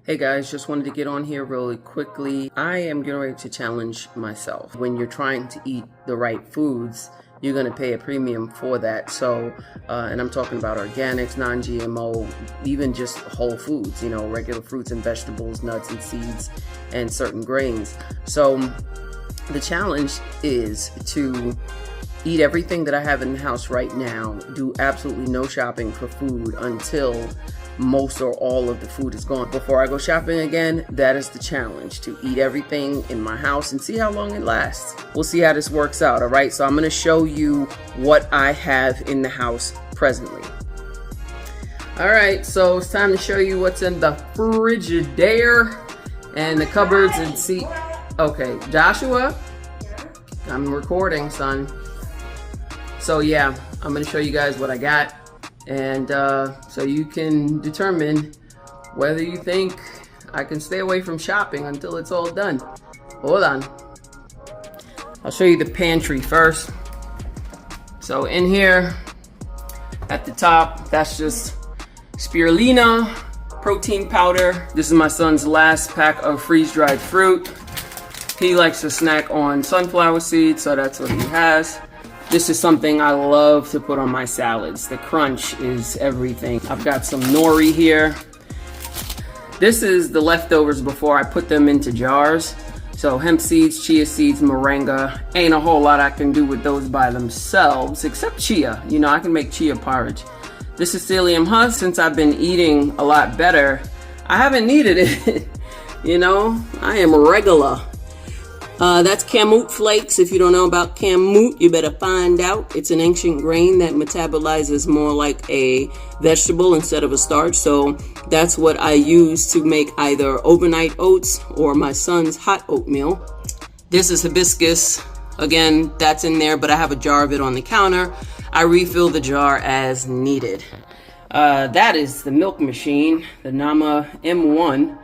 Hey guys, just wanted to get on here really quickly. I am getting ready to challenge myself. When you're trying to eat the right foods, you're going to pay a premium for that. So, and I'm talking about organics, non-GMO, even just whole foods, regular fruits and vegetables, nuts and seeds, and certain grains. So the challenge is to eat everything that I have in the house right now, do absolutely no shopping for food until most or all of the food is gone. Before I go shopping again, that is the challenge, to eat everything in my house and see how long it lasts. We'll see how this works out, all right? So I'm gonna show you what I have in the house presently. All right, so it's time to show you what's in the Frigidaire and the cupboards and see. Okay, Joshua, I'm recording, son. So yeah, I'm gonna show you guys what I got. And so you can determine whether you think I can stay away from shopping until it's all done. Hold on. I'll show you the pantry first. So in here, at the top, that's just spirulina, protein powder. This is my son's last pack of freeze-dried fruit. He likes to snack on sunflower seeds, so that's what he has. This is something I love to put on my salads. The crunch is everything. I've got some nori here. This is the leftovers before I put them into jars. So hemp seeds, chia seeds, moringa. Ain't a whole lot I can do with those by themselves, except chia. I can make chia porridge. This is psyllium husk. Since I've been eating a lot better, I haven't needed it. I am regular. That's kamut flakes. If you don't know about kamut, you better find out. It's an ancient grain that metabolizes more like a vegetable instead of a starch. So that's what I use to make either overnight oats or my son's hot oatmeal. This is hibiscus. Again, that's in there, but I have a jar of it on the counter. I refill the jar as needed. That is the milk machine, the Nama M1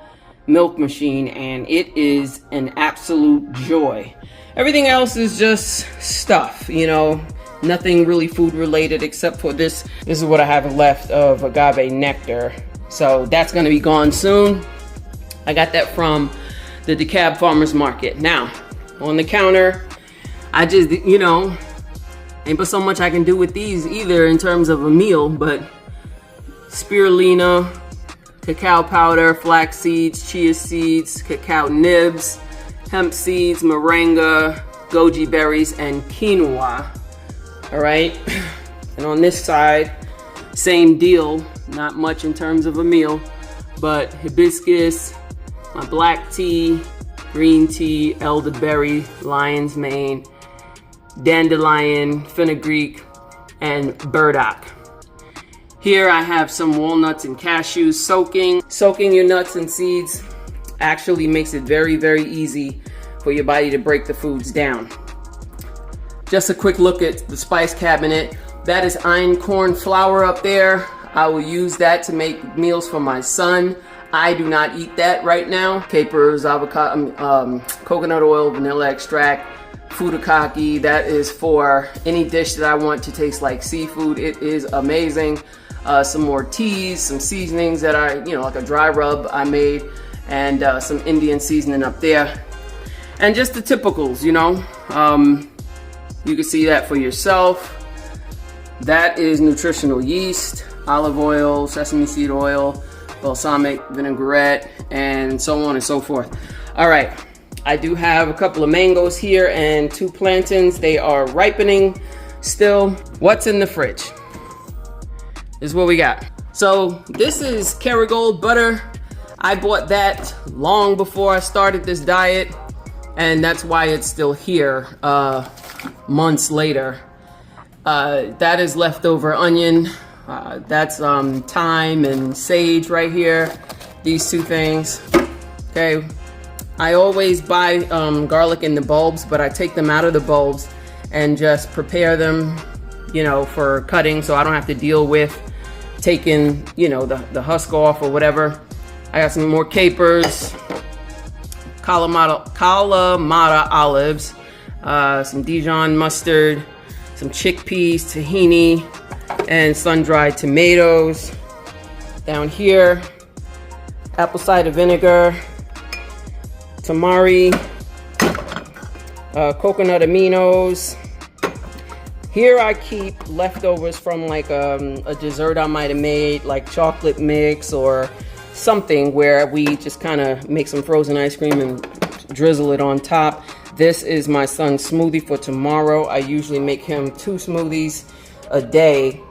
milk machine, and it is an absolute joy. Everything else is just stuff, nothing really food related except for this. This is what I have left of agave nectar, so that's going to be gone soon. I got that from the DeKalb Farmers Market. Now on the counter, I just ain't but so much I can do with these either in terms of a meal, but spirulina, cacao powder, flax seeds, chia seeds, cacao nibs, hemp seeds, moringa, goji berries, and quinoa. All right. And on this side, same deal. Not much in terms of a meal, but hibiscus, my black tea, green tea, elderberry, lion's mane, dandelion, fenugreek, and burdock. Here I have some walnuts and cashews soaking. Soaking your nuts and seeds actually makes it very, very easy for your body to break the foods down. Just a quick look at the spice cabinet. That is einkorn flour up there. I will use that to make meals for my son. I do not eat that right now. Capers, avocado, coconut oil, vanilla extract, furikake. That is for any dish that I want to taste like seafood. It is amazing. Some more teas, some seasonings that I, like a dry rub I made, and some Indian seasoning up there. And just the typicals, you can see that for yourself. That is nutritional yeast, olive oil, sesame seed oil, balsamic vinaigrette, and so on and so forth. All right, I do have a couple of mangoes here and 2 plantains. They are ripening still. What's in the fridge? This is what we got. So this is Kerrygold butter. I bought that long before I started this diet, and that's why it's still here months later. That is leftover onion. That's thyme and sage right here. These 2 things. Okay. I always buy garlic in the bulbs, but I take them out of the bulbs and just prepare them, for cutting, so I don't have to deal with taking, the husk off or whatever. I got some more capers, Kalamata olives, some Dijon mustard, some chickpeas, tahini, and sun-dried tomatoes. Down here, apple cider vinegar, tamari, coconut aminos. Here I keep leftovers from like a dessert I might have made, like chocolate mix or something, where we just kind of make some frozen ice cream and drizzle it on top. This is my son's smoothie for tomorrow. I usually make him 2 smoothies a day,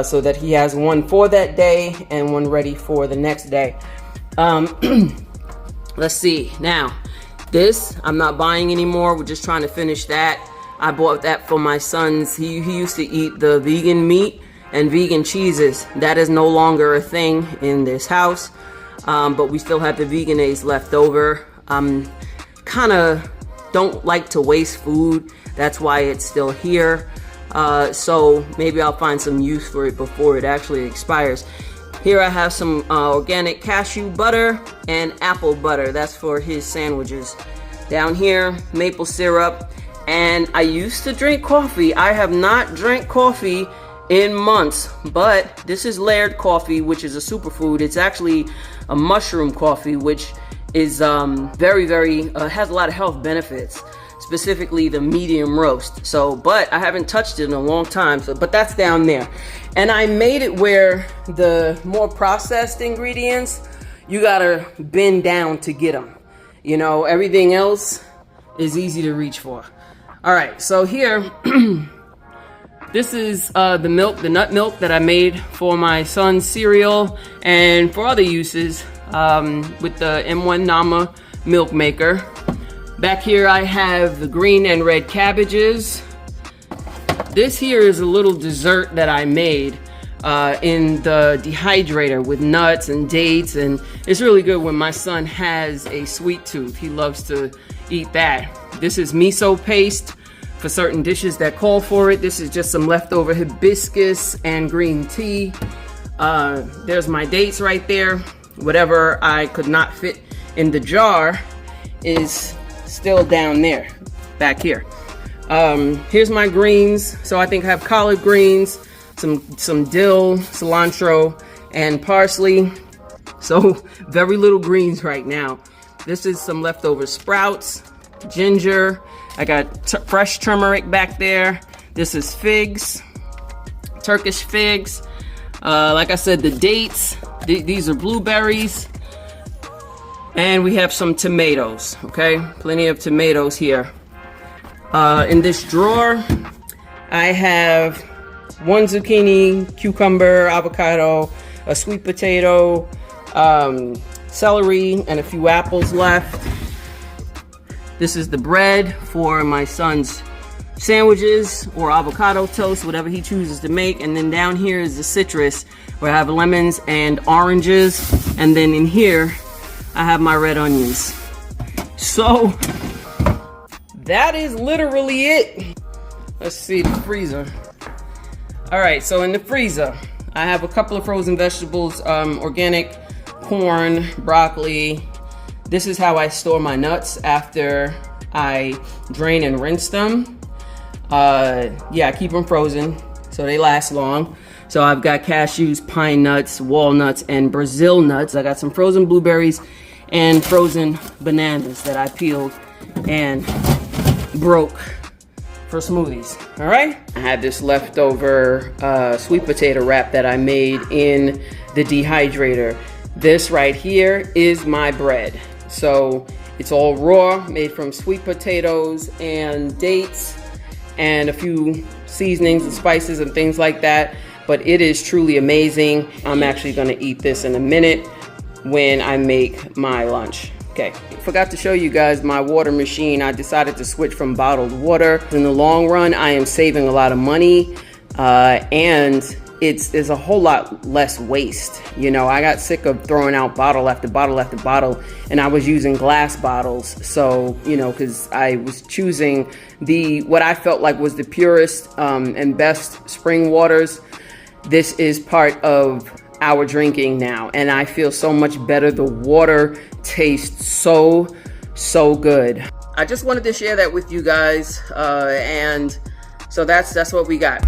so that he has one for that day and one ready for the next day. Let's see. Now, this I'm not buying anymore. We're just trying to finish that. I bought that for my sons. He used to eat the vegan meat and vegan cheeses. That is no longer a thing in this house, but we still have the Vegenaise left over. Kind of don't like to waste food. That's why it's still here. So maybe I'll find some use for it before it actually expires. Here I have some organic cashew butter and apple butter. That's for his sandwiches. Down here, maple syrup. And I used to drink coffee. I have not drank coffee in months, but this is Laird coffee, which is a superfood. It's actually a mushroom coffee, which is very, has a lot of health benefits, specifically the medium roast. So, but I haven't touched it in a long time, so, but that's down there. And I made it where the more processed ingredients, you gotta bend down to get them. You know, everything else is easy to reach for. All right, so here, this is the milk, the nut milk that I made for my son's cereal and for other uses with the M1 Nama milk maker. Back here I have the green and red cabbages. This here is a little dessert that I made in the dehydrator with nuts and dates, and it's really good when my son has a sweet tooth. He loves to eat that. This is miso paste for certain dishes that call for it. This is just some leftover hibiscus and green tea. There's my dates right there. Whatever I could not fit in the jar is still down there, back here. Here's my greens. So I think I have collard greens, some dill, cilantro, and parsley. So very little greens right now. This is some leftover sprouts, ginger. I got fresh turmeric back there. This is figs, Turkish figs. Like I said, the dates. These are blueberries. And we have some tomatoes, okay? Plenty of tomatoes here. In this drawer, I have 1 zucchini, cucumber, avocado, a sweet potato, celery, and a few apples left. This is the bread for my son's sandwiches or avocado toast, whatever he chooses to make. And then down here is the citrus, where I have lemons and oranges. And then in here, I have my red onions. So that is literally it. Let's see the freezer. All right, so in the freezer, I have a couple of frozen vegetables, organic corn, broccoli. This is how I store my nuts after I drain and rinse them. Yeah, I keep them frozen so they last long. So I've got cashews, pine nuts, walnuts, and Brazil nuts. I got some frozen blueberries and frozen bananas that I peeled and broke for smoothies. All right, I had this leftover sweet potato wrap that I made in the dehydrator. This right here is my bread. So it's all raw, made from sweet potatoes and dates and a few seasonings and spices and things like that. But it is truly amazing. I'm actually gonna eat this in a minute when I make my lunch. Okay, forgot to show you guys my water machine. I decided to switch from bottled water. In the long run, I am saving a lot of money and there's a whole lot less waste. You know, I got sick of throwing out bottle after bottle after bottle, and I was using glass bottles. So, you know, because I was choosing what I felt like was the purest and best spring waters. This is part of our drinking now, and I feel so much better. The water tastes so good. I just wanted to share that with you guys, and so that's what we got.